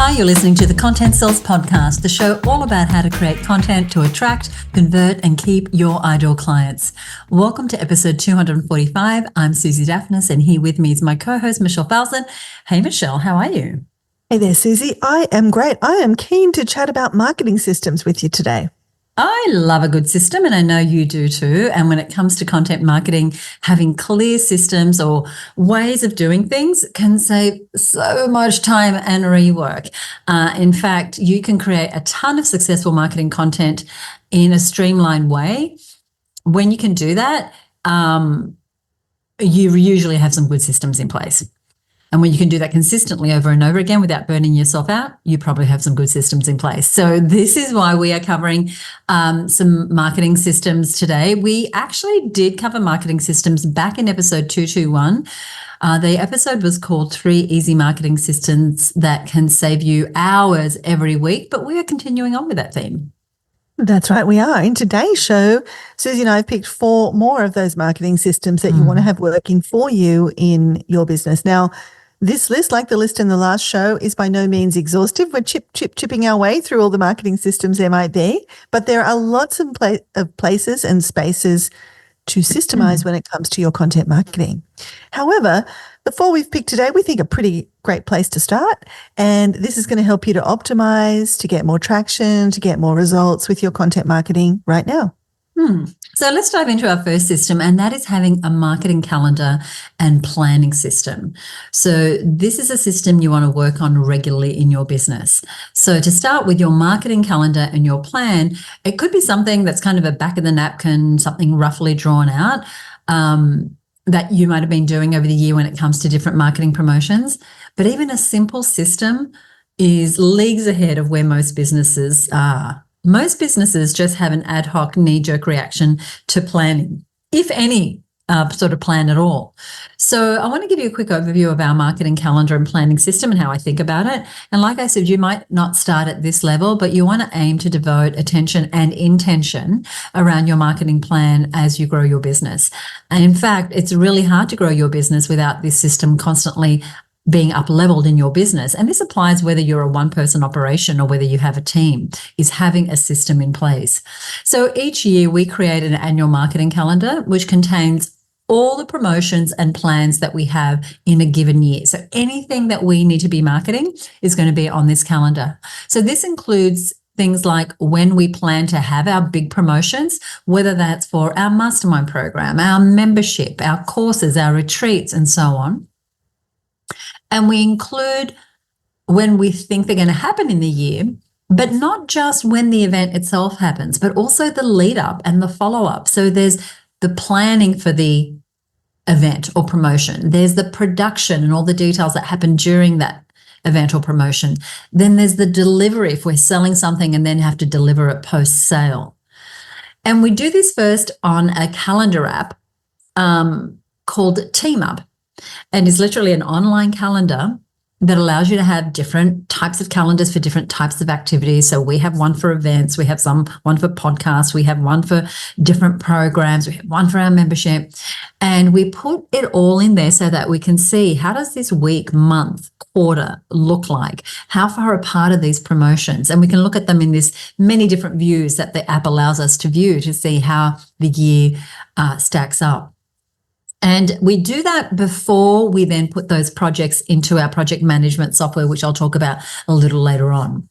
Hi, you're listening to the Content Sells Podcast, the show all about how to create content to attract, convert, and keep your ideal clients. Welcome to episode 245. I'm Suzi Dafnis, and here with me is my co-host, Michelle Falzon. Hey, Michelle, how are you? Hey there, Suzi. I am great. I am keen to chat about marketing systems with you today. I love a good system, and I know you do too. And when it comes to content marketing, having clear systems or ways of doing things can save so much time and rework. In fact, you can create a ton of successful marketing content in a streamlined way. When you can do that, you usually have some good systems in place. And when you can do that consistently over and over again without burning yourself out, you probably have some good systems in place. So this is why we are covering some marketing systems today. We actually did cover marketing systems back in episode 221. The episode was called 3 Easy Marketing Systems That Can Save You Hours Every Week, but we are continuing on with that theme. That's right, we are. In today's show, Suzi and I have picked 4 more of those marketing systems that you want to have working for you in your business. Now, this list, like the list in the last show, is by no means exhaustive. We're chipping our way through all the marketing systems there might be, but there are lots of places and spaces to systemize when it comes to your content marketing. However, the 4 we've picked today, we think a pretty great place to start, and this is going to help you to optimize, to get more traction, to get more results with your content marketing right now. So let's dive into our first system, and that is having a marketing calendar and planning system. So this is a system you want to work on regularly in your business. So to start with your marketing calendar and your plan, it could be something that's kind of a back of the napkin, something roughly drawn out that you might have been doing over the year when it comes to different marketing promotions. But even a simple system is leagues ahead of where most businesses are. Most businesses just have an ad hoc knee-jerk reaction to planning, if any sort of plan at all. So I want to give you a quick overview of our marketing calendar and planning system and how I think about it. And like I said, you might not start at this level, but you want to aim to devote attention and intention around your marketing plan as you grow your business. And in fact, it's really hard to grow your business without this system constantly being up-leveled in your business. And this applies whether you're a one-person operation or whether you have a team, is having a system in place. So each year we create an annual marketing calendar, which contains all the promotions and plans that we have in a given year. So anything that we need to be marketing is going to be on this calendar. So this includes things like when we plan to have our big promotions, whether that's for our mastermind program, our membership, our courses, our retreats, and so on. And we include when we think they're going to happen in the year, but not just when the event itself happens, but also the lead up and the follow up. So there's the planning for the event or promotion. There's the production and all the details that happen during that event or promotion. Then there's the delivery if we're selling something and then have to deliver it post sale. And we do this first on a calendar app called TeamUp. And is literally an online calendar that allows you to have different types of calendars for different types of activities. So we have one for events, we have one for podcasts, we have one for different programs, we have one for our membership. And we put it all in there so that we can see, how does this week, month, quarter look like? How far apart are these promotions? And we can look at them in this many different views that the app allows us to view to see how the year stacks up. And we do that before we then put those projects into our project management software, which I'll talk about a little later on.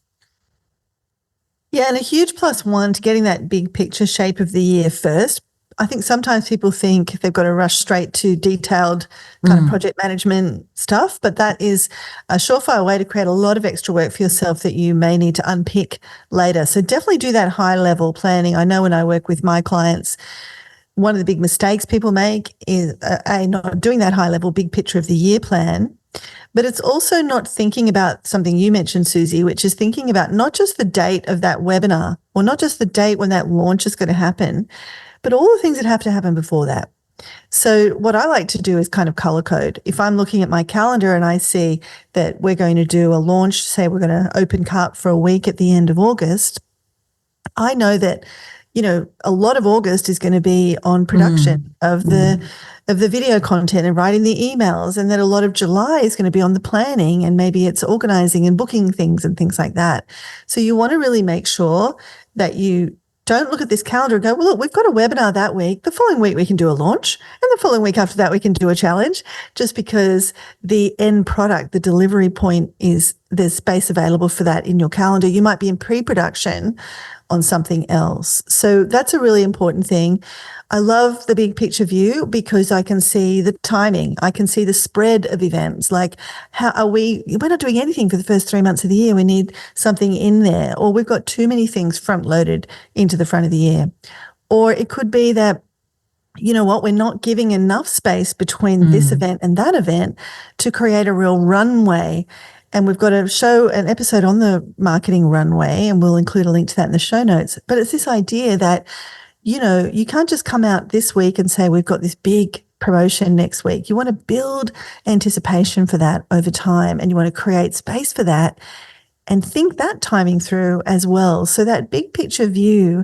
Yeah, and a huge +1 to getting that big picture shape of the year first. I think sometimes people think they've got to rush straight to detailed kind of project management stuff, but that is a surefire way to create a lot of extra work for yourself that you may need to unpick later. So definitely do that high-level planning. I know when I work with my clients, one of the big mistakes people make is not doing that high-level big picture of the year plan, but it's also not thinking about something you mentioned, Suzi, which is thinking about not just the date of that webinar or not just the date when that launch is going to happen, but all the things that have to happen before that. So what I like to do is kind of color code. If I'm looking at my calendar and I see that we're going to do a launch, say we're going to open cart for a week at the end of August, I know that a lot of August is going to be on production of the video content and writing the emails, and then a lot of July is going to be on the planning, and maybe it's organizing and booking things and things like that. So you want to really make sure that you don't look at this calendar and go, well, look, we've got a webinar that week. The following week we can do a launch, and the following week after that we can do a challenge, just because the end product, the delivery point, is there's space available for that in your calendar. You might be in pre-production on something else. So that's a really important thing. I love the big picture view because I can see the timing. I can see the spread of events. Like, we're not doing anything for the first 3 months of the year. We need something in there, or we've got too many things front loaded into the front of the year. Or it could be that, you know what, we're not giving enough space between this event and that event to create a real runway. And we've got an episode on the marketing runway, and we'll include a link to that in the show notes. But it's this idea that, you can't just come out this week and say, we've got this big promotion next week. You want to build anticipation for that over time, and you want to create space for that and think that timing through as well. So that big picture view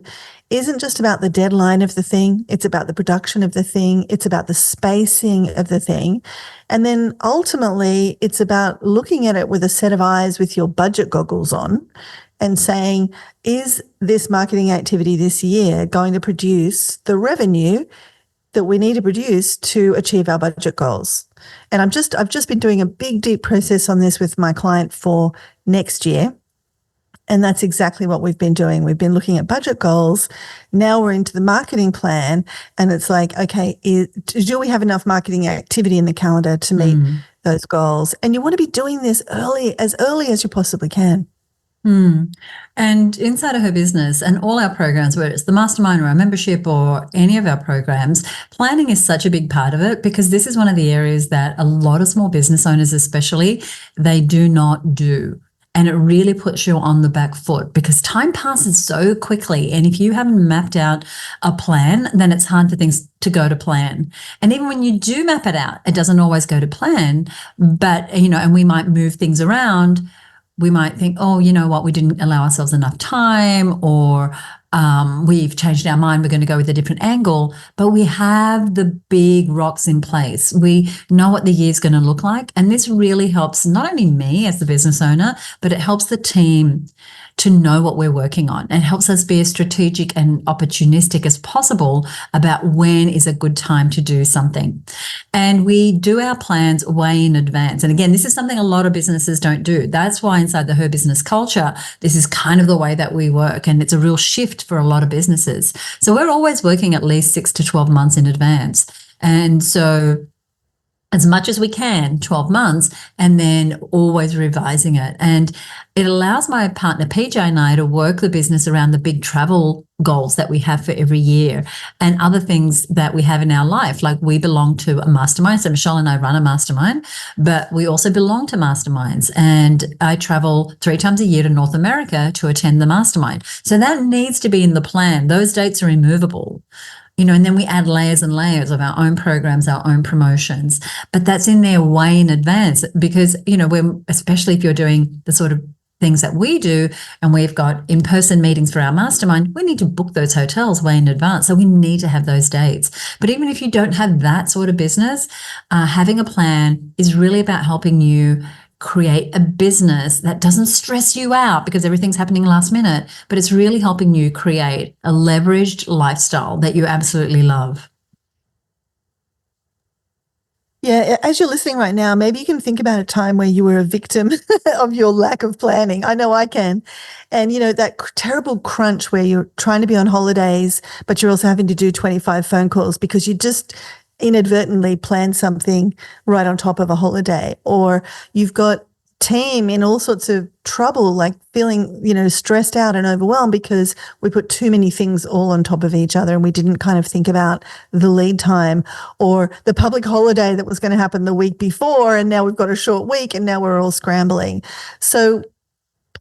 isn't just about the deadline of the thing. It's about the production of the thing. It's about the spacing of the thing. And then ultimately, it's about looking at it with a set of eyes with your budget goggles on and saying, is this marketing activity this year going to produce the revenue that we need to produce to achieve our budget goals? And I've just been doing a big, deep process on this with my client for next year. And that's exactly what we've been doing. We've been looking at budget goals. Now we're into the marketing plan, and it's like, okay, do we have enough marketing activity in the calendar to meet those goals? And you want to be doing this as early as you possibly can. And inside of her business and all our programs, whether it's the mastermind or our membership or any of our programs, planning is such a big part of it, because this is one of the areas that a lot of small business owners especially, they do not do. And it really puts you on the back foot because time passes so quickly. And if you haven't mapped out a plan, then it's hard for things to go to plan. And even when you do map it out, it doesn't always go to plan. But, and we might move things around. We might think, oh, you know what, we didn't allow ourselves enough time, or we've changed our mind, we're going to go with a different angle. But we have the big rocks in place. We know what the year's going to look like. And this really helps not only me as the business owner, but it helps the team to know what we're working on, and helps us be as strategic and opportunistic as possible about when is a good time to do something. And we do our plans way in advance. And again, this is something a lot of businesses don't do. That's why inside the HerBusiness culture, this is kind of the way that we work. And it's a real shift for a lot of businesses. So we're always working at least 6 to 12 months in advance. And so as much as we can, 12 months, and then always revising it. And it allows my partner PJ and I to work the business around the big travel goals that we have for every year and other things that we have in our life. Like, we belong to a mastermind. So Michelle and I run a mastermind, but we also belong to masterminds. And I travel 3 times a year to North America to attend the mastermind. So that needs to be in the plan. Those dates are immovable. And then we add layers and layers of our own programs, our own promotions, but that's in there way in advance because, especially if you're doing the sort of things that we do and we've got in-person meetings for our mastermind, we need to book those hotels way in advance. So we need to have those dates. But even if you don't have that sort of business, having a plan is really about helping you create a business that doesn't stress you out because everything's happening last minute, but it's really helping you create a leveraged lifestyle that you absolutely love. Yeah, as you're listening right now, maybe you can think about a time where you were a victim of your lack of planning. I know I can. And, that terrible crunch where you're trying to be on holidays, but you're also having to do 25 phone calls because you just inadvertently plan something right on top of a holiday, or you've got team in all sorts of trouble, like feeling, stressed out and overwhelmed because we put too many things all on top of each other and we didn't kind of think about the lead time, or the public holiday that was going to happen the week before. And now we've got a short week and now we're all scrambling. So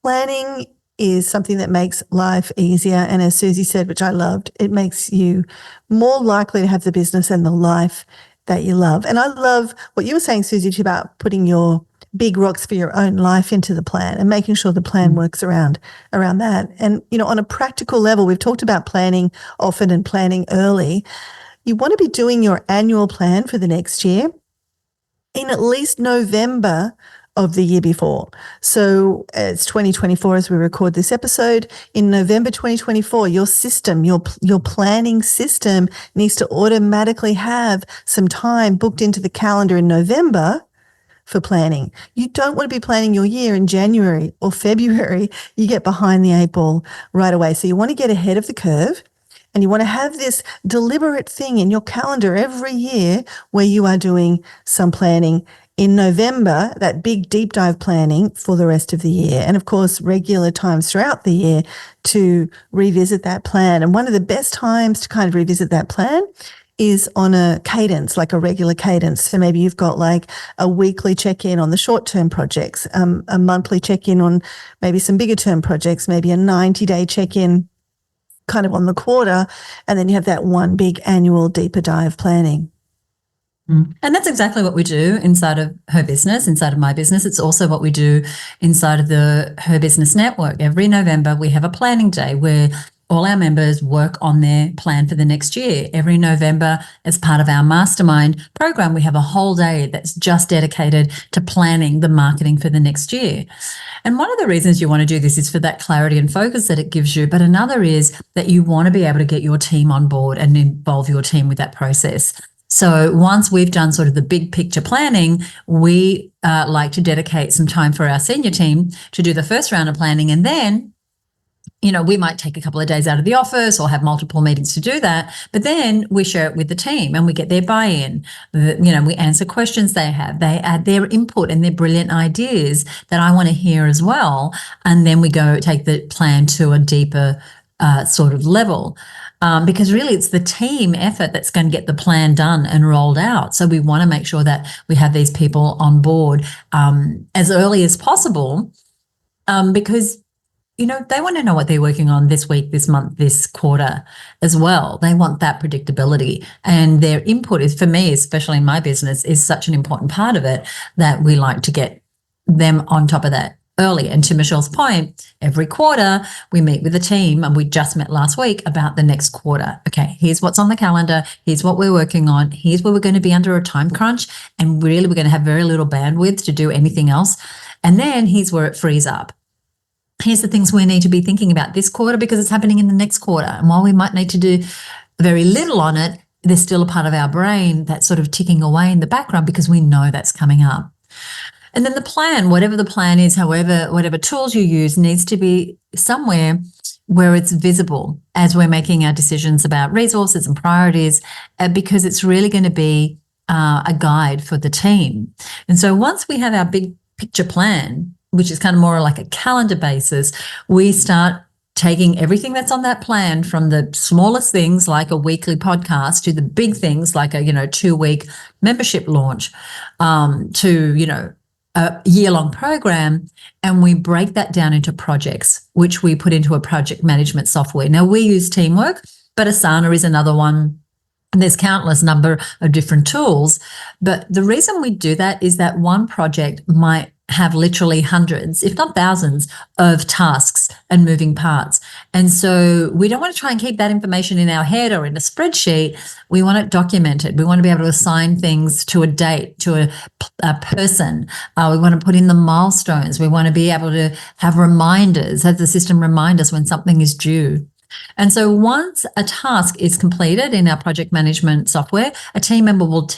planning is something that makes life easier. And as Suzi said, which I loved, it makes you more likely to have the business and the life that you love. And I love what you were saying, Suzi, about putting your big rocks for your own life into the plan and making sure the plan works around that. And, on a practical level, we've talked about planning often and planning early. You want to be doing your annual plan for the next year in at least November of the year before. So it's 2024 as we record this episode. In November 2024, your system, your planning system needs to automatically have some time booked into the calendar in November for planning. You don't want to be planning your year in January or February. You get behind the eight ball right away. So you want to get ahead of the curve. And you want to have this deliberate thing in your calendar every year where you are doing some planning in November, that big deep dive planning for the rest of the year. And of course, regular times throughout the year to revisit that plan. And one of the best times to kind of revisit that plan is on a cadence, like a regular cadence. So maybe you've got like a weekly check-in on the short-term projects, a monthly check-in on maybe some bigger term projects, maybe a 90-day check-in kind of on the quarter, and then you have that one big annual deeper dive planning. And that's exactly what we do inside of Her Business, inside of my business. It's also what we do inside of the Her Business Network. Every November, we have a planning day where all our members work on their plan for the next year. Every November, as part of our mastermind program, we have a whole day that's just dedicated to planning the marketing for the next year. And one of the reasons you want to do this is for that clarity and focus that it gives you. But another is that you want to be able to get your team on board and involve your team with that process. So once we've done sort of the big picture planning, we like to dedicate some time for our senior team to do the first round of planning. And then, we might take a couple of days out of the office or have multiple meetings to do that. But then we share it with the team and we get their buy-in. We answer questions they have. They add their input and their brilliant ideas that I want to hear as well. And then we go take the plan to a deeper sort of level. Because really it's the team effort that's going to get the plan done and rolled out. So we want to make sure that we have these people on board as early as possible because, they want to know what they're working on this week, this month, this quarter as well. They want that predictability, and their input is, for me, especially in my business, is such an important part of it that we like to get them on top of that early. And to Michelle's point, every quarter we meet with the team, and we just met last week about the next quarter. Okay, here's what's on the calendar. Here's what we're working on. Here's where we're going to be under a time crunch. And really, we're going to have very little bandwidth to do anything else. And then here's where it frees up. Here's the things we need to be thinking about this quarter because it's happening in the next quarter. And while we might need to do very little on it, there's still a part of our brain that's sort of ticking away in the background because we know that's coming up. And then the plan, whatever the plan is, whatever tools you use, needs to be somewhere where it's visible as we're making our decisions about resources and priorities, because it's really going to be a guide for the team. And so once we have our big picture plan, which is kind of more like a calendar basis, we start taking everything that's on that plan, from the smallest things like a weekly podcast to the big things like a 2-week membership launch, to a year-long program, and we break that down into projects, which we put into a project management software. Now, we use Teamwork, but Asana is another one. And there's countless number of different tools. But the reason we do that is that one project might have literally hundreds, if not thousands, of tasks and moving parts. And so we don't want to try and keep that information in our head or in a spreadsheet. We want it documented. We want to be able to assign things to a date, to a person. We want to put in the milestones. We want to be able to have reminders, have the system remind us when something is due. And so once a task is completed in our project management software, a team member will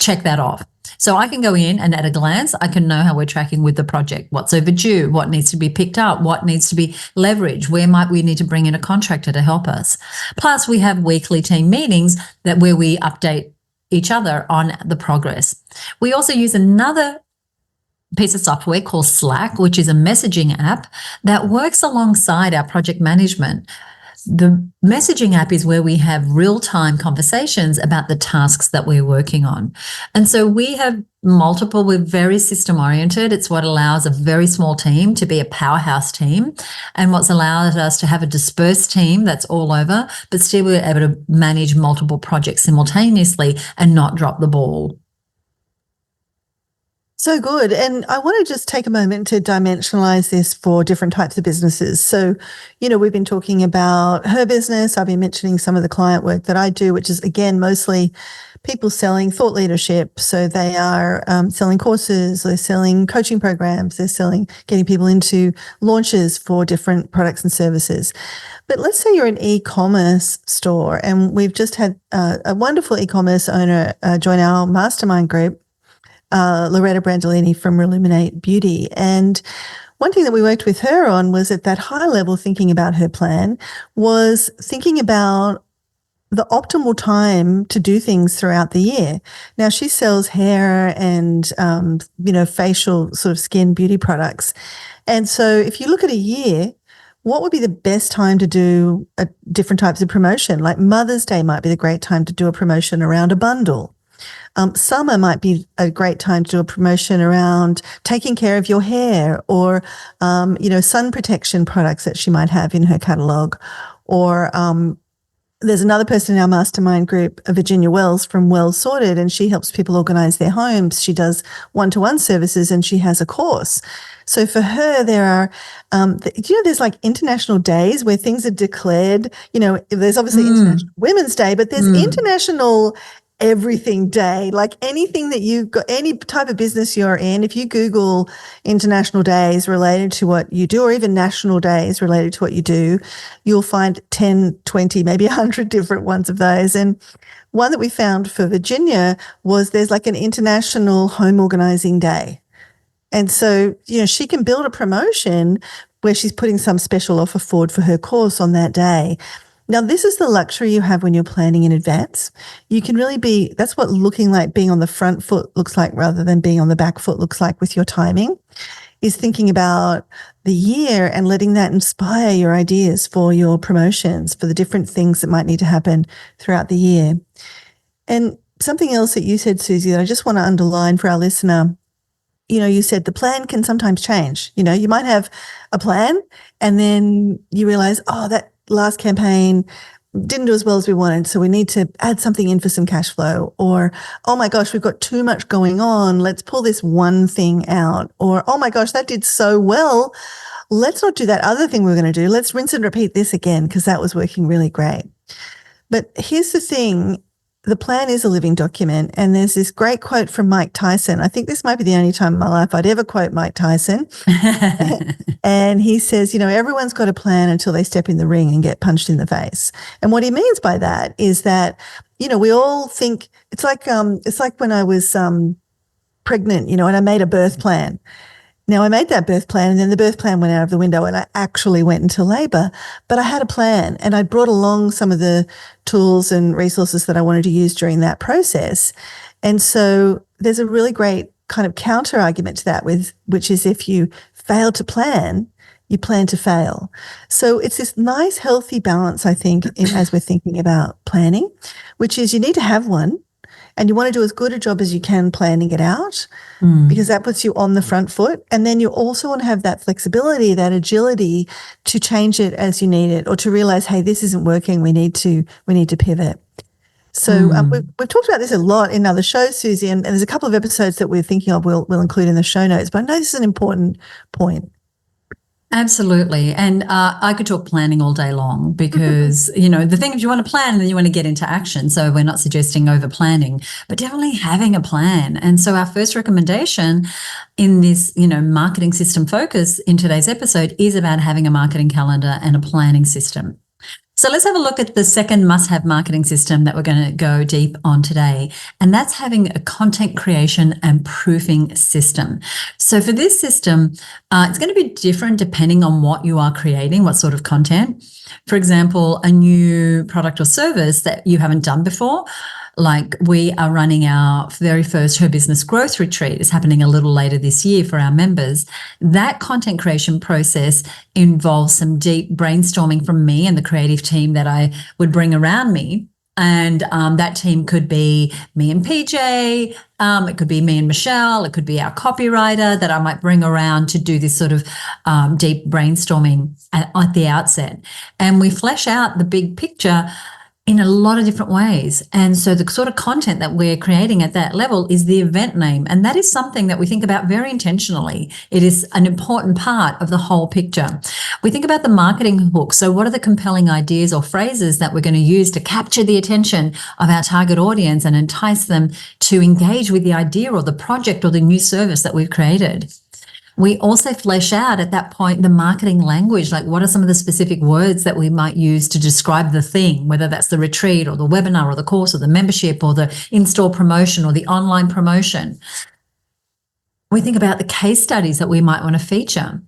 check that off. So I can go in and at a glance, I can know how we're tracking with the project, what's overdue, what needs to be picked up, what needs to be leveraged, where might we need to bring in a contractor to help us. Plus, we have weekly team meetings where we update each other on the progress. We also use another piece of software called Slack, which is a messaging app that works alongside our project management. The messaging app is where we have real-time conversations about the tasks that we're working on. And so we have we're very system-oriented. It's what allows a very small team to be a powerhouse team, and what's allowed us to have a dispersed team that's all over, but still we're able to manage multiple projects simultaneously and not drop the ball. So good. And I want to just take a moment to dimensionalize this for different types of businesses. So, we've been talking about her business. I've been mentioning some of the client work that I do, which is, again, mostly people selling thought leadership. So they are selling courses, they're selling coaching programs, they're getting people into launches for different products and services. But let's say you're an e-commerce store, and we've just had a wonderful e-commerce owner join our mastermind group, Loretta Brandolini from Illuminate Beauty. And one thing that we worked with her on was at that high level, thinking about her plan, was thinking about the optimal time to do things throughout the year. Now, she sells hair and, facial sort of skin beauty products. And so if you look at a year, what would be the best time to do different types of promotion? Like Mother's Day might be the great time to do a promotion around a bundle. Summer might be a great time to do a promotion around taking care of your hair, or, sun protection products that she might have in her catalog. Or there's another person in our mastermind group, Virginia Wells from Well Sorted, and she helps people organize their homes. She does one-to-one services, and she has a course. So for her, there are, there's like international days where things are declared. There's obviously International Women's Day, but there's International Everything Day. Like anything that you've got, any type of business you're in, if you Google international days related to what you do, or even national days related to what you do, you'll find 10, 20, maybe 100 different ones of those. And one that we found for Virginia was there's like an International Home Organizing Day. And so, she can build a promotion where she's putting some special offer forward for her course on that day. Now, this is the luxury you have when you're planning in advance. You can really that's what looking like being on the front foot looks like, rather than being on the back foot looks like with your timing, is thinking about the year and letting that inspire your ideas for your promotions, for the different things that might need to happen throughout the year. And something else that you said, Suzi, that I just want to underline for our listener, you said the plan can sometimes change. You might have a plan and then you realize, that last campaign didn't do as well as we wanted, so we need to add something in for some cash flow. Or, oh my gosh, we've got too much going on, let's pull this one thing out. Or, oh my gosh, that did so well, let's not do that other thing we're going to do. Let's rinse and repeat this again because that was working really great. But here's the thing. The plan is a living document. And there's this great quote from Mike Tyson. I think this might be the only time in my life I'd ever quote Mike Tyson. And he says, everyone's got a plan until they step in the ring and get punched in the face. And what he means by that is that, we all think it's like when I was pregnant, and I made a birth plan. Now, I made that birth plan, and then the birth plan went out of the window and I actually went into labor. But I had a plan, and I brought along some of the tools and resources that I wanted to use during that process. And so there's a really great kind of counter argument to that, which is if you fail to plan, you plan to fail. So it's this nice, healthy balance, I think, as we're thinking about planning, which is you need to have one. And you want to do as good a job as you can planning it out, because that puts you on the front foot. And then you also want to have that flexibility, that agility to change it as you need it, or to realize, hey, this isn't working. We need to pivot. So we've talked about this a lot in other shows, Suzi, and there's a couple of episodes that we're thinking of we'll include in the show notes. But I know this is an important point. Absolutely. And I could talk planning all day long because, the thing is you want to plan and then you want to get into action. So we're not suggesting over planning, but definitely having a plan. And so our first recommendation in this, marketing system focus in today's episode is about having a marketing calendar and a planning system. So let's have a look at the second must-have marketing system that we're going to go deep on today, and that's having a content creation and proofing system. So for this system, it's going to be different depending on what you are creating, what sort of content. For example, a new product or service that you haven't done before. Like we are running our very first HerBusiness Growth Retreat. Is happening a little later this year for our members. That content creation process involves some deep brainstorming from me and the creative team that I would bring around me. And that team could be me and PJ, it could be me and Michelle, it could be our copywriter that I might bring around to do this sort of deep brainstorming at the outset. And we flesh out the big picture in a lot of different ways. And so the sort of content that we're creating at that level is the event name. And that is something that we think about very intentionally. It is an important part of the whole picture. We think about the marketing hook. So what are the compelling ideas or phrases that we're going to use to capture the attention of our target audience and entice them to engage with the idea or the project or the new service that we've created? We also flesh out at that point the marketing language, like what are some of the specific words that we might use to describe the thing, whether that's the retreat or the webinar or the course or the membership or the in-store promotion or the online promotion. We think about the case studies that we might want to feature.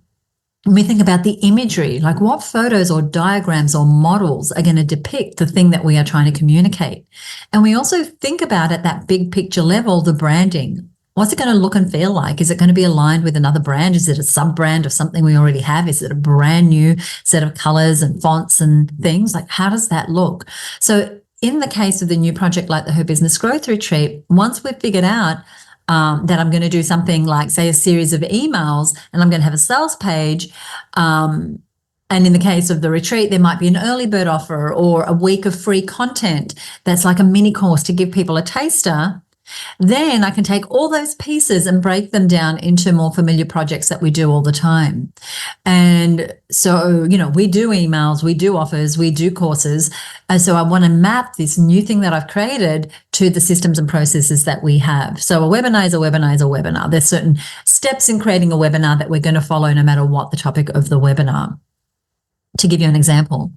We think about the imagery, like what photos or diagrams or models are going to depict the thing that we are trying to communicate. And we also think about at that big picture level, the branding. What's it going to look and feel like? Is it going to be aligned with another brand? Is it a sub-brand of something we already have? Is it a brand new set of colors and fonts and things? Like, how does that look? So in the case of the new project like the HerBusiness Growth Retreat, once we've figured out that I'm going to do something like, say, a series of emails and I'm going to have a sales page, and in the case of the retreat, there might be an early bird offer or a week of free content that's like a mini course to give people a taster. Then I can take all those pieces and break them down into more familiar projects that we do all the time. And so, we do emails, we do offers, we do courses. And so I want to map this new thing that I've created to the systems and processes that we have. So a webinar is a webinar is a webinar. There's certain steps in creating a webinar that we're going to follow no matter what the topic of the webinar. To give you an example.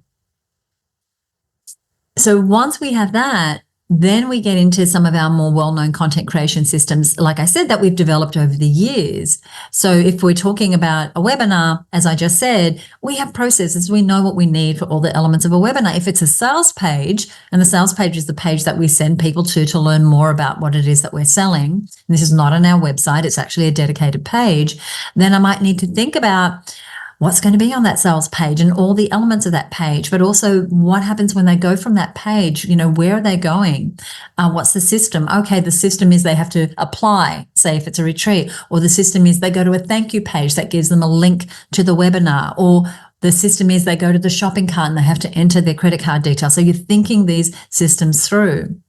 So once we have that, then we get into some of our more well-known content creation systems, like I said, that we've developed over the years. So if we're talking about a webinar, as I just said, we have processes. We know what we need for all the elements of a webinar. If it's a sales page, and the sales page is the page that we send people to learn more about what it is that we're selling, and this is not on our website, it's actually a dedicated page, then I might need to think about what's going to be on that sales page and all the elements of that page, but also what happens when they go from that page, where are they going? What's the system? Okay, the system is they have to apply, say if it's a retreat, or the system is they go to a thank you page that gives them a link to the webinar, or the system is they go to the shopping cart and they have to enter their credit card details. So you're thinking these systems through.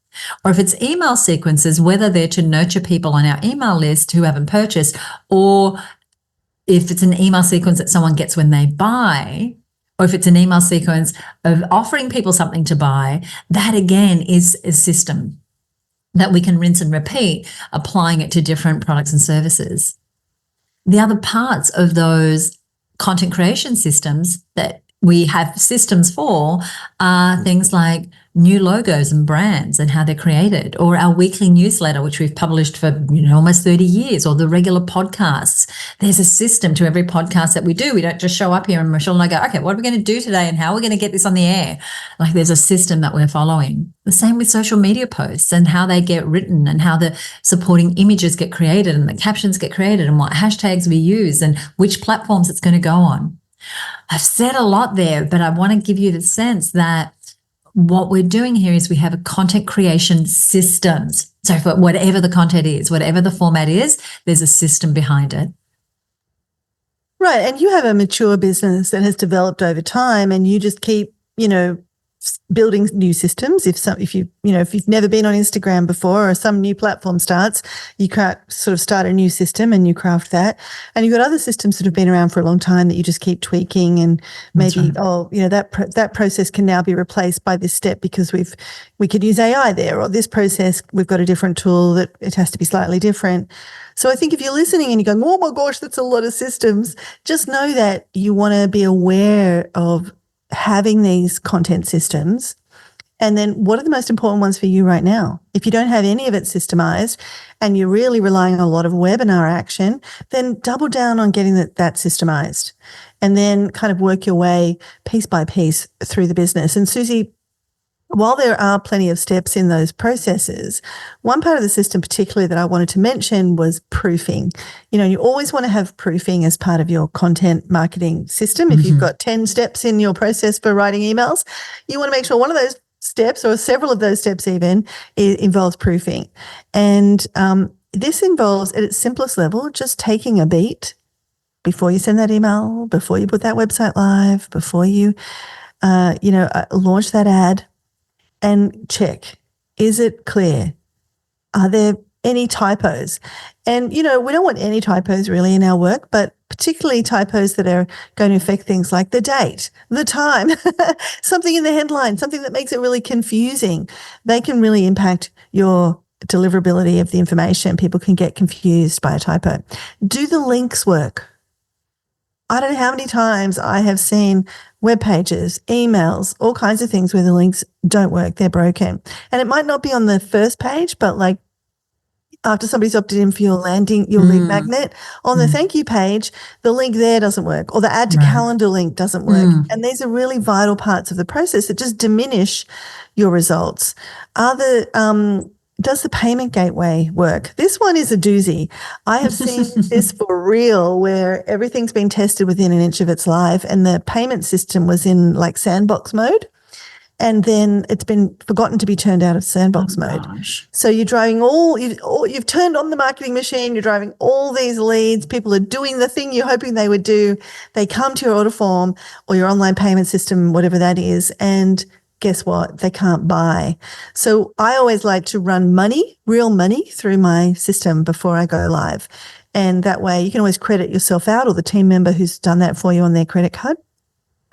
Or if it's email sequences, whether they're to nurture people on our email list who haven't purchased, or if it's an email sequence that someone gets when they buy, or if it's an email sequence of offering people something to buy, that again is a system that we can rinse and repeat, applying it to different products and services. The other parts of those content creation systems that we have systems for are things like new logos and brands and how they're created, or our weekly newsletter, which we've published for almost 30 years, or the regular podcasts. There's a system to every podcast that we do. We don't just show up here and Michelle and I go, okay, what are we going to do today and how are we going to get this on the air? Like there's a system that we're following. The same with social media posts and how they get written and how the supporting images get created and the captions get created and what hashtags we use and which platforms it's going to go on. I've said a lot there, but I want to give you the sense that what we're doing here is we have a content creation systems. So for whatever the content is, whatever the format is, there's a system behind it. Right. And you have a mature business that has developed over time and you just keep, building new systems. If you've never been on Instagram before or some new platform starts, you can't sort of start a new system and you craft that. And you've got other systems that have been around for a long time that you just keep tweaking and maybe, that process can now be replaced by this step because we could use AI there, or this process, we've got a different tool that it has to be slightly different. So I think if you're listening and you're going, oh my gosh, that's a lot of systems, just know that you want to be aware of having these content systems. And then what are the most important ones for you right now? If you don't have any of it systemized and you're really relying on a lot of webinar action, then double down on getting that systemized and then kind of work your way piece by piece through the business. And Suzi, while there are plenty of steps in those processes, one part of the system particularly that I wanted to mention was proofing. You always want to have proofing as part of your content marketing system. If you've got 10 steps in your process for writing emails, you want to make sure one of those steps or several of those steps even involves proofing. And this involves at its simplest level, just taking a beat before you send that email, before you put that website live, before you, launch that ad. and check, is it clear? Are there any typos? And, we don't want any typos really in our work, but particularly typos that are going to affect things like the date, the time, something in the headline, something that makes it really confusing. They can really impact your deliverability of the information. People can get confused by a typo. Do the links work? I don't know how many times I have seen web pages, emails, all kinds of things where the links don't work. They're broken. And it might not be on the first page, but like after somebody's opted in for your lead magnet, on the thank you page, the link there doesn't work, or the add to calendar link doesn't work. And these are really vital parts of the process that just diminish your results. Does the payment gateway work? This one is a doozy. I have seen this for real, where everything's been tested within an inch of its life and the payment system was in like sandbox mode. And then it's been forgotten to be turned out of sandbox mode. Gosh. So you're driving you've turned on the marketing machine, you're driving all these leads, people are doing the thing you're hoping they would do. They come to your order form or your online payment system, whatever that is, and guess what? They can't buy. So I always like to run real money through my system before I go live. And that way you can always credit yourself out or the team member who's done that for you on their credit card.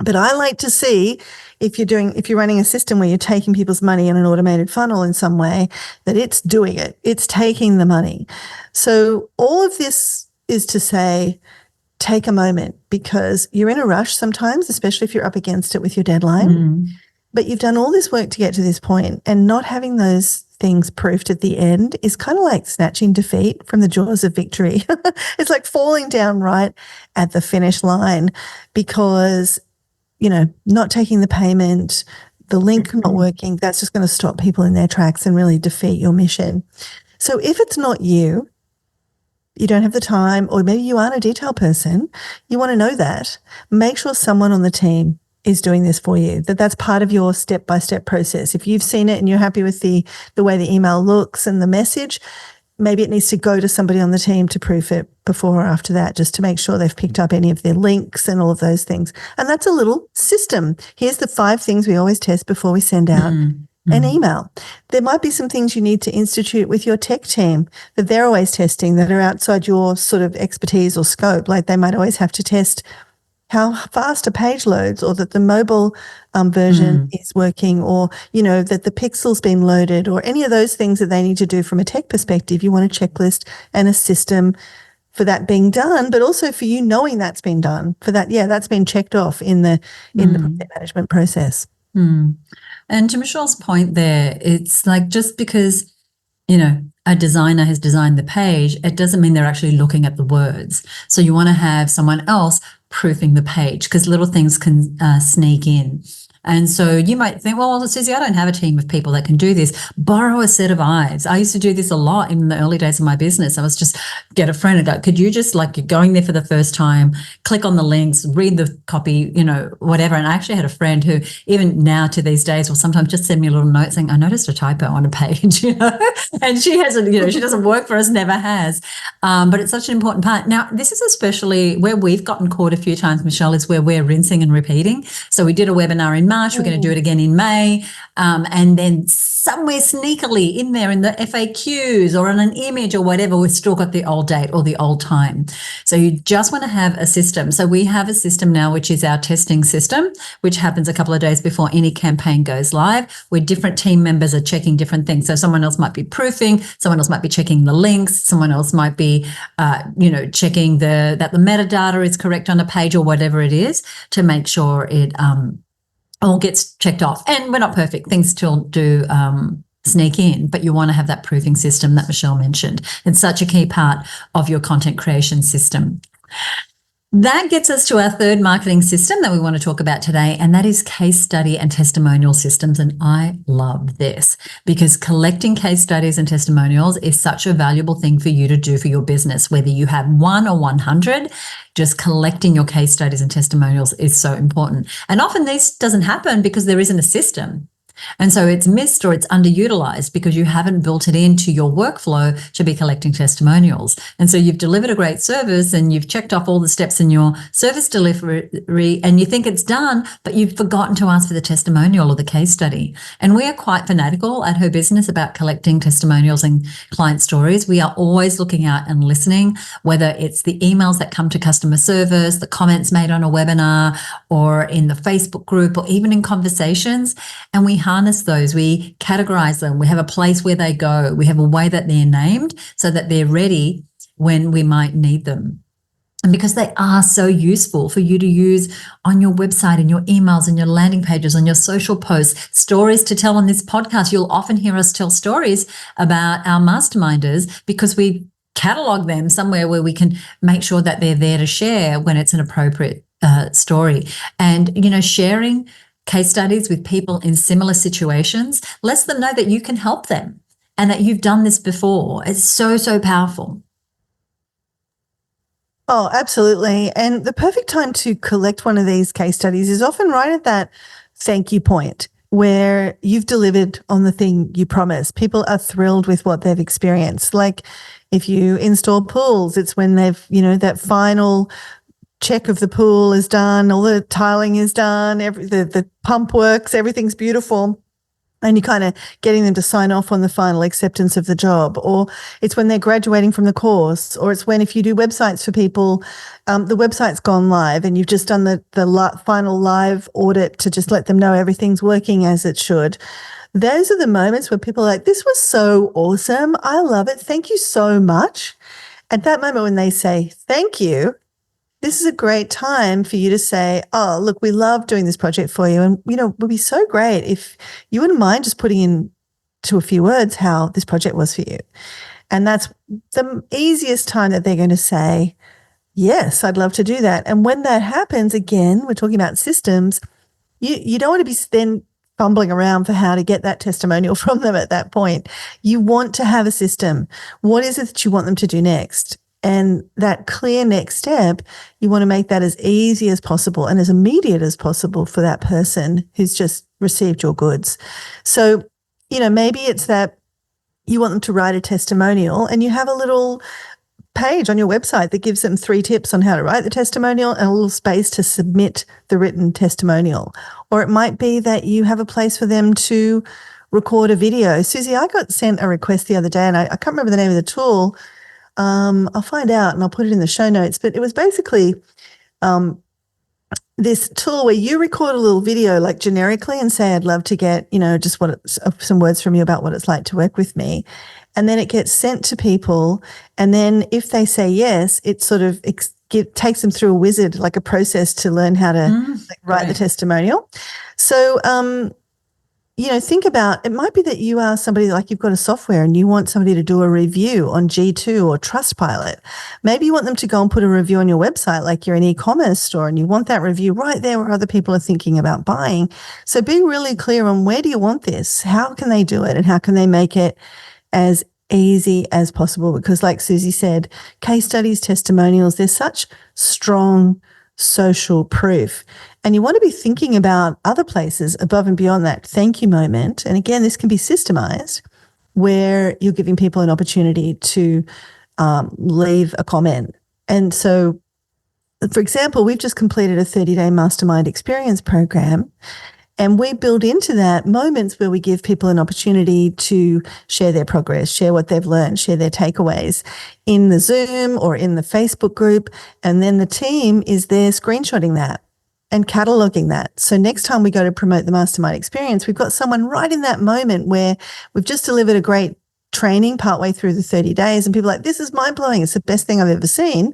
But I like to see if you're running a system where you're taking people's money in an automated funnel in some way, that it's doing it. It's taking the money. So all of this is to say, take a moment, because you're in a rush sometimes, especially if you're up against it with your deadline. But you've done all this work to get to this point, and not having those things proofed at the end is kind of like snatching defeat from the jaws of victory. It's like falling down right at the finish line because not taking the payment, the link not working, that's just going to stop people in their tracks and really defeat your mission. So if it's not you don't have the time, or maybe you aren't a detail person, you want to know that, make sure someone on the team is doing this for you, that's part of your step-by-step process. If you've seen it and you're happy with the way the email looks and the message, maybe it needs to go to somebody on the team to proof it before or after that, just to make sure they've picked up any of their links and all of those things. And that's a little system. Here's the 5 things we always test before we send out an email. There might be some things you need to institute with your tech team that they're always testing that are outside your sort of expertise or scope. Like they might always have to test how fast a page loads, or that the mobile version is working, or, that the pixel's been loaded, or any of those things that they need to do from a tech perspective. You want a checklist and a system for that being done, but also for you knowing that's been done, for that, that's been checked off in the project management process. And to Michelle's point there, it's like, just because, a designer has designed the page, it doesn't mean they're actually looking at the words. So you want to have someone else proofing the page, because little things can sneak in. And so you might think, well, Suzi, I don't have a team of people that can do this. Borrow a set of eyes. I used to do this a lot in the early days of my business. I was just get a friend and go, could you just, like, you're going there for the first time, click on the links, read the copy, whatever. And I actually had a friend who, even now to these days, will sometimes just send me a little note saying, I noticed a typo on a page, and she hasn't, she doesn't work for us, never has. But it's such an important part. Now, this is especially where we've gotten caught a few times, Michelle, is where we're rinsing and repeating. So we did a webinar in March. We're going to do it again in May. And then somewhere sneakily in there in the FAQs or on an image or whatever, we've still got the old date or the old time. So you just want to have a system. So we have a system now, which is our testing system, which happens a couple of days before any campaign goes live, where different team members are checking different things. So someone else might be proofing, someone else might be checking the links, someone else might be, checking that the metadata is correct on a page or whatever it is, to make sure it all gets checked off. And we're not perfect. Things still do sneak in, but you want to have that proofing system that Michelle mentioned. It's such a key part of your content creation system. That gets us to our third marketing system that we want to talk about today, and that is case study and testimonial systems. And I love this because collecting case studies and testimonials is such a valuable thing for you to do for your business, whether you have 1 or 100. Just collecting your case studies and testimonials is so important. And often this doesn't happen because there isn't a system. And so it's missed or it's underutilized because you haven't built it into your workflow to be collecting testimonials. And so you've delivered a great service and you've checked off all the steps in your service delivery and you think it's done, but you've forgotten to ask for the testimonial or the case study. And we are quite fanatical at Her Business about collecting testimonials and client stories. We are always looking out and listening, whether it's the emails that come to customer service, the comments made on a webinar, or in the Facebook group, or even in conversations. And we harness those, we categorize them, we have a place where they go, we have a way that they're named so that they're ready when we might need them. And because they are so useful for you to use on your website, in your emails, in your landing pages, on your social posts, stories to tell on this podcast. You'll often hear us tell stories about our masterminders because we catalog them somewhere where we can make sure that they're there to share when it's an appropriate story. And, sharing case studies with people in similar situations lets them know that you can help them and that you've done this before. It's so, so powerful. Oh, absolutely. And the perfect time to collect one of these case studies is often right at that thank you point where you've delivered on the thing you promised. People are thrilled with what they've experienced. Like if you install pools, it's when they've, that final check of the pool is done, all the tiling is done, the pump works, everything's beautiful. And you're kind of getting them to sign off on the final acceptance of the job. Or it's when they're graduating from the course, or it's when, if you do websites for people, the website's gone live and you've just done the final live audit to just let them know everything's working as it should. Those are the moments where people are like, this was so awesome. I love it. Thank you so much. At that moment when they say thank you, this is a great time for you to say, oh, look, we love doing this project for you. And, it would be so great if you wouldn't mind just putting into a few words how this project was for you. And that's the easiest time that they're going to say, yes, I'd love to do that. And when that happens, again, we're talking about systems, you don't want to be then fumbling around for how to get that testimonial from them at that point. You want to have a system. What is it that you want them to do next? And that clear next step, you want to make that as easy as possible and as immediate as possible for that person who's just received your goods. So, maybe it's that you want them to write a testimonial and you have a little page on your website that gives them 3 tips on how to write the testimonial and a little space to submit the written testimonial. Or it might be that you have a place for them to record a video. Suzi, I got sent a request the other day and I can't remember the name of the tool. I'll find out and I'll put it in the show notes, but it was basically this tool where you record a little video like generically and say, I'd love to get, just some words from you about what it's like to work with me. And then it gets sent to people. And then if they say yes, it sort of takes them through a process to learn how to write the testimonial. So, think about, it might be that you are somebody like you've got a software and you want somebody to do a review on G2 or Trustpilot. Maybe you want them to go and put a review on your website like you're an e-commerce store and you want that review right there where other people are thinking about buying. So be really clear on where do you want this? How can they do it? And how can they make it as easy as possible? Because like Suzi said, case studies, testimonials, they're such strong social proof. And you want to be thinking about other places above and beyond that thank you moment. And again, this can be systemized where you're giving people an opportunity to leave a comment. And so, for example, we've just completed a 30-day mastermind experience program. And we build into that moments where we give people an opportunity to share their progress, share what they've learned, share their takeaways in the Zoom or in the Facebook group. And then the team is there screenshotting that and cataloging that. So next time we go to promote the mastermind experience, we've got someone right in that moment where we've just delivered a great training partway through the 30 days and people are like, this is mind blowing. It's the best thing I've ever seen.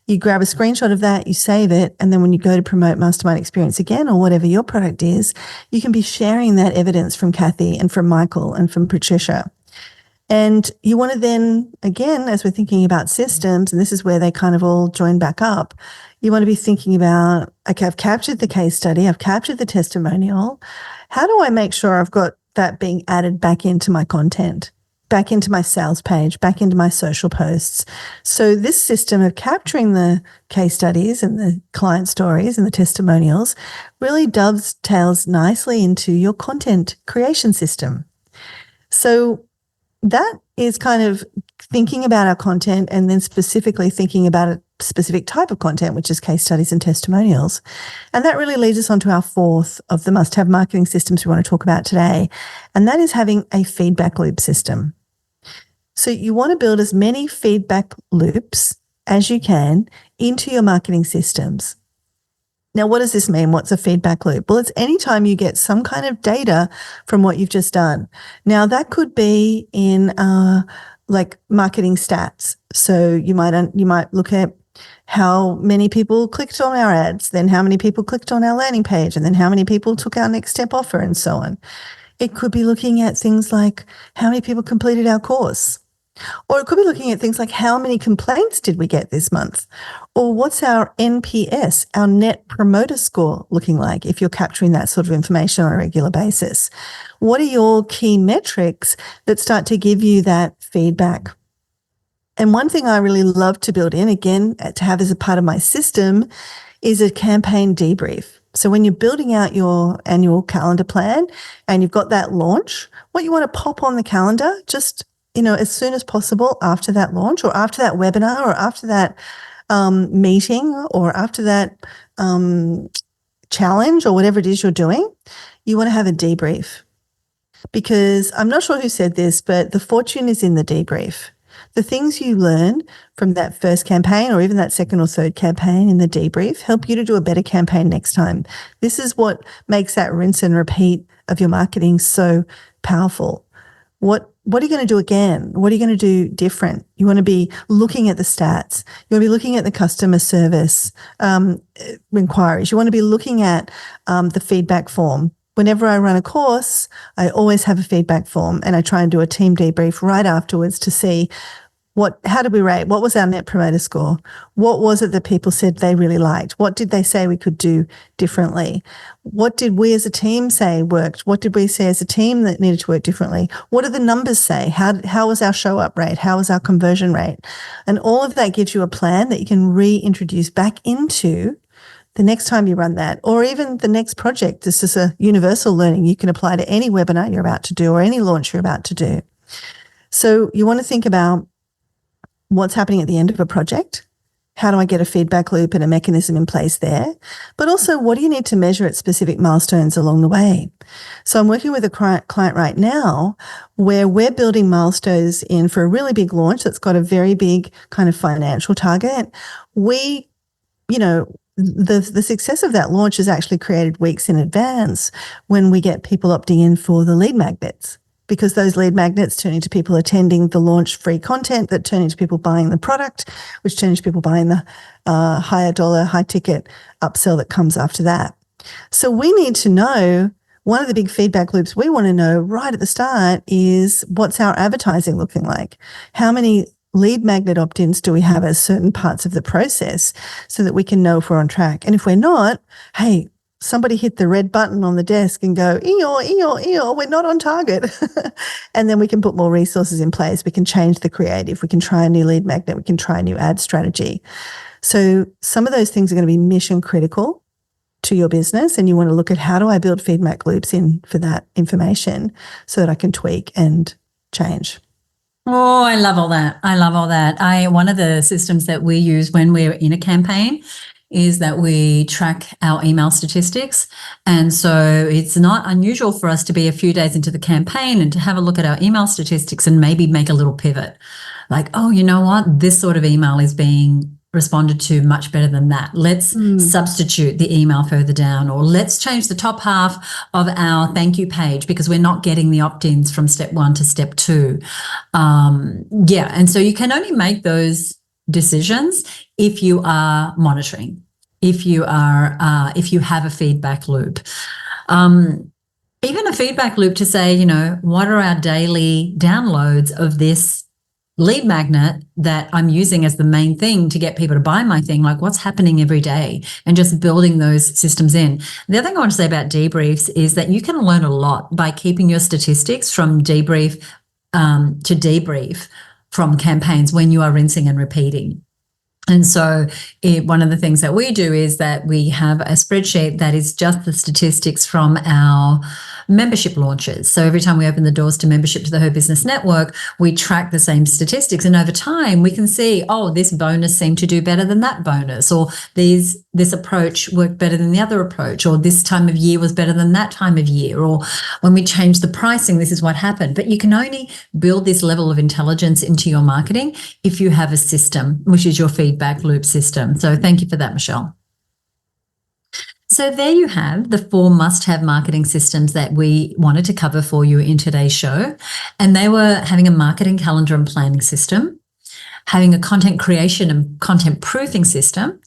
You grab a screenshot of that, you save it, and then when you go to promote Mastermind Experience again or whatever your product is, you can be sharing that evidence from Kathy and from Michael and from Patricia. And you want to then, again, as we're thinking about systems, and this is where they kind of all join back up, you want to be thinking about, okay, I've captured the case study, I've captured the testimonial. How do I make sure I've got that being added back into my content? back into my sales page, back into my social posts. So this system of capturing the case studies and the client stories and the testimonials really dovetails nicely into your content creation system. So that is kind of thinking about our content and then specifically thinking about a specific type of content, which is case studies and testimonials. And that really leads us on to our fourth of the must-have marketing systems we want to talk about today, and that is having a feedback loop system. So you want to build as many feedback loops as you can into your marketing systems. Now, what does this mean? What's a feedback loop? Well, it's anytime you get some kind of data from what you've just done. Now, that could be in like marketing stats. So you might look at how many people clicked on our ads, then how many people clicked on our landing page, and then how many people took our next step offer, and so on. It could be looking at things like how many people completed our course. Or it could be looking at things like how many complaints did we get this month? Or what's our NPS, our net promoter score, looking like if you're capturing that sort of information on a regular basis? What are your key metrics that start to give you that feedback? And one thing I really love to build in, again, to have as a part of my system, is a campaign debrief. So when you're building out your annual calendar plan and you've got that launch, what you want to pop on the calendar, just as soon as possible after that launch or after that webinar or after that meeting or after that challenge or whatever it is you're doing, you want to have a debrief. Because I'm not sure who said this, but the fortune is in the debrief. The things you learn from that first campaign or even that second or third campaign in the debrief help you to do a better campaign next time. This is what makes that rinse and repeat of your marketing so powerful. What are you going to do again? What are you going to do different? You want to be looking at the stats. You want to be looking at the customer service inquiries. You want to be looking at the feedback form. Whenever I run a course, I always have a feedback form and I try and do a team debrief right afterwards to see how did we rate? What was our net promoter score? What was it that people said they really liked? What did they say we could do differently? What did we as a team say worked? What did we say as a team that needed to work differently? What do the numbers say? How was our show up rate? How was our conversion rate? And all of that gives you a plan that you can reintroduce back into the next time you run that, or even the next project. This is a universal learning you can apply to any webinar you're about to do or any launch you're about to do. So you want to think about what's happening at the end of a project. How do I get a feedback loop and a mechanism in place there? But also, what do you need to measure at specific milestones along the way? So I'm working with a client right now where we're building milestones in for a really big launch that's got a very big kind of financial target. The success of that launch is actually created weeks in advance when we get people opting in for the lead magnets, because those lead magnets turn into people attending the launch free content that turn into people buying the product, which turn into people buying the higher dollar, high ticket upsell that comes after that. So we need to know, one of the big feedback loops we want to know right at the start is, what's our advertising looking like? How many lead magnet opt-ins do we have as certain parts of the process so that we can know if we're on track? And if we're not, hey, somebody hit the red button on the desk and go, we're not on target. And then we can put more resources in place. We can change the creative. We can try a new lead magnet. We can try a new ad strategy. So some of those things are going to be mission critical to your business. And you want to look at, how do I build feedback loops in for that information so that I can tweak and change? Oh, I love all that. One of the systems that we use when we're in a campaign is that we track our email statistics. And so it's not unusual for us to be a few days into the campaign and to have a look at our email statistics and maybe make a little pivot. Like, oh, you know what? This sort of email is being responded to much better than that. Let's substitute the email further down, or let's change the top half of our thank you page because we're not getting the opt-ins from step 1 to step 2. And so you can only make those decisions if you are monitoring, if you have a feedback loop. Even a feedback loop to say, what are our daily downloads of this lead magnet that I'm using as the main thing to get people to buy my thing? Like, what's happening every day, and just building those systems in. The other thing I want to say about debriefs is that you can learn a lot by keeping your statistics from debrief to debrief from campaigns when you are rinsing and repeating. And so one of the things that we do is that we have a spreadsheet that is just the statistics from our membership launches. So every time we open the doors to membership to the HerBusiness Network, we track the same statistics. And over time, we can see, oh, this bonus seemed to do better than that bonus, or this approach worked better than the other approach, or this time of year was better than that time of year, or when we changed the pricing, this is what happened. But you can only build this level of intelligence into your marketing if you have a system, which is your feedback loop system. So thank you for that, Michelle. So there you have the 4 must-have marketing systems that we wanted to cover for you in today's show. And they were having a marketing calendar and planning system, having a content creation and content proofing system,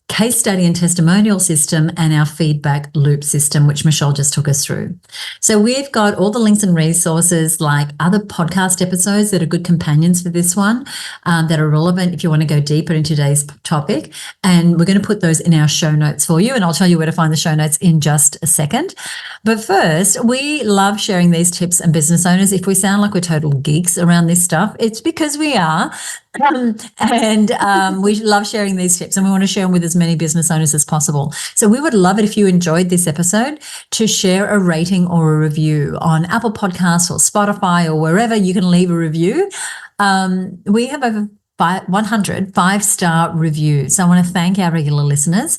case study and testimonial system, and our feedback loop system, which Michelle just took us through. So we've got all the links and resources, like other podcast episodes that are good companions for this one, that are relevant if you want to go deeper into today's topic. And we're going to put those in our show notes for you. And I'll tell you where to find the show notes in just a second. But first, we love sharing these tips, and business owners, if we sound like we're total geeks around this stuff, it's because we are. We love sharing these tips, and we want to share them with as many business owners as possible. So we would love it if you enjoyed this episode to share a rating or a review on Apple Podcasts or Spotify or wherever you can leave a review. We have over 100 5-star reviews. So I want to thank our regular listeners.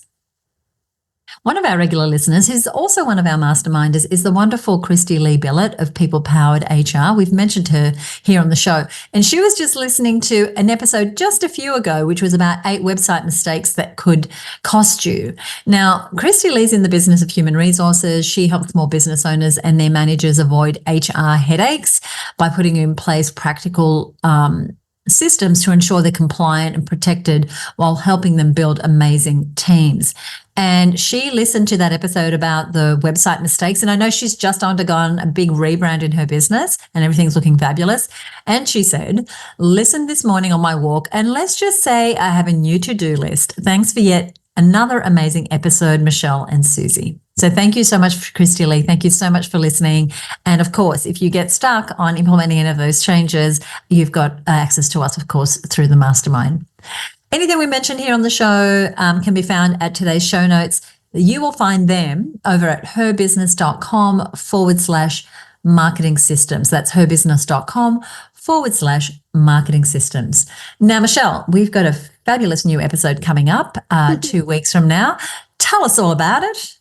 One of our regular listeners, who's also one of our masterminders, is the wonderful Christy Lee Billett of People Powered HR. We've mentioned her here on the show. And she was just listening to an episode just a few ago, which was about 8 website mistakes that could cost you. Now, Christy Lee's in the business of human resources. She helps small business owners and their managers avoid HR headaches by putting in place practical systems to ensure they're compliant and protected while helping them build amazing teams. And she listened to that episode about the website mistakes. And I know she's just undergone a big rebrand in her business and everything's looking fabulous. And she said, listen this morning on my walk, and let's just say I have a new to-do list. Thanks for yet another amazing episode, Michelle and Suzi. So thank you so much, Christy Lee. Thank you so much for listening. And of course, if you get stuck on implementing any of those changes, you've got access to us, of course, through the mastermind. Anything we mentioned here on the show can be found at today's show notes. You will find them over at herbusiness.com/marketing systems. That's herbusiness.com/marketing systems. Now, Michelle, we've got a fabulous new episode coming up 2 weeks from now. Tell us all about it.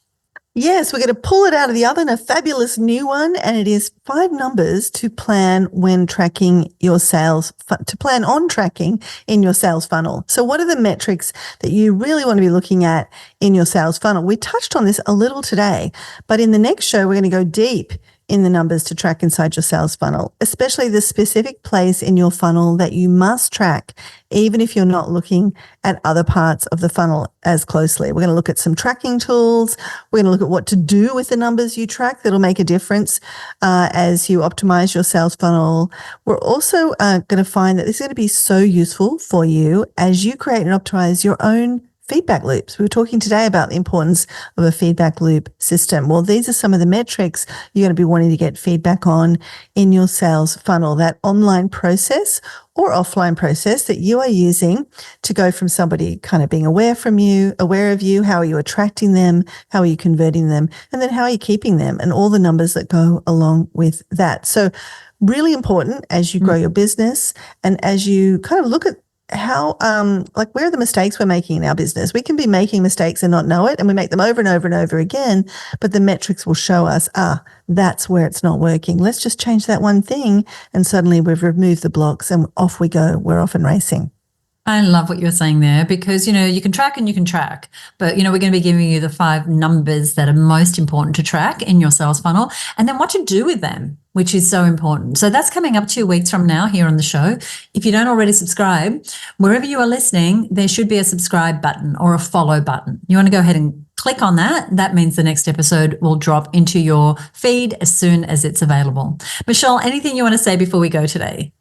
Yes, we're going to pull it out of the oven, a fabulous new one, and it is 5 numbers to plan when tracking your sales, to plan on tracking in your sales funnel. So what are the metrics that you really want to be looking at in your sales funnel? We touched on this a little today, but in the next show, we're going to go deep in the numbers to track inside your sales funnel, especially the specific place in your funnel that you must track, even if you're not looking at other parts of the funnel as closely. We're going to look at some tracking tools. We're going to look at what to do with the numbers you track that'll make a difference as you optimize your sales funnel. We're also going to find that this is going to be so useful for you as you create and optimize your own feedback loops. We were talking today about the importance of a feedback loop system. Well, these are some of the metrics you're going to be wanting to get feedback on in your sales funnel, that online process or offline process that you are using to go from somebody kind of being aware of you, how are you attracting them, how are you converting them, and then how are you keeping them, and all the numbers that go along with that. So really important as you grow your business and as you kind of look at how, where are the mistakes we're making in our business? We can be making mistakes and not know it, and we make them over and over and over again, but the metrics will show us, that's where it's not working. Let's just change that one thing, and suddenly we've removed the blocks and off we go. We're off and racing. I love what you're saying there because, you can track and you can track, but, we're going to be giving you the 5 numbers that are most important to track in your sales funnel and then what to do with them, which is so important. So that's coming up 2 weeks from now here on the show. If you don't already subscribe, wherever you are listening, there should be a subscribe button or a follow button. You want to go ahead and click on that. That means the next episode will drop into your feed as soon as it's available. Michelle, anything you want to say before we go today?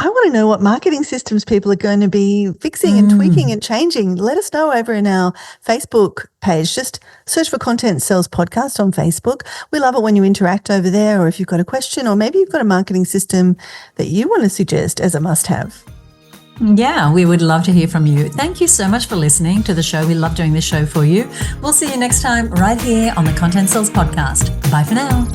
I want to know what marketing systems people are going to be fixing and tweaking and changing. Let us know over in our Facebook page. Just search for Content Sells Podcast on Facebook. We love it when you interact over there, or if you've got a question, or maybe you've got a marketing system that you want to suggest as a must-have. Yeah, we would love to hear from you. Thank you so much for listening to the show. We love doing this show for you. We'll see you next time right here on the Content Sells Podcast. Bye for now.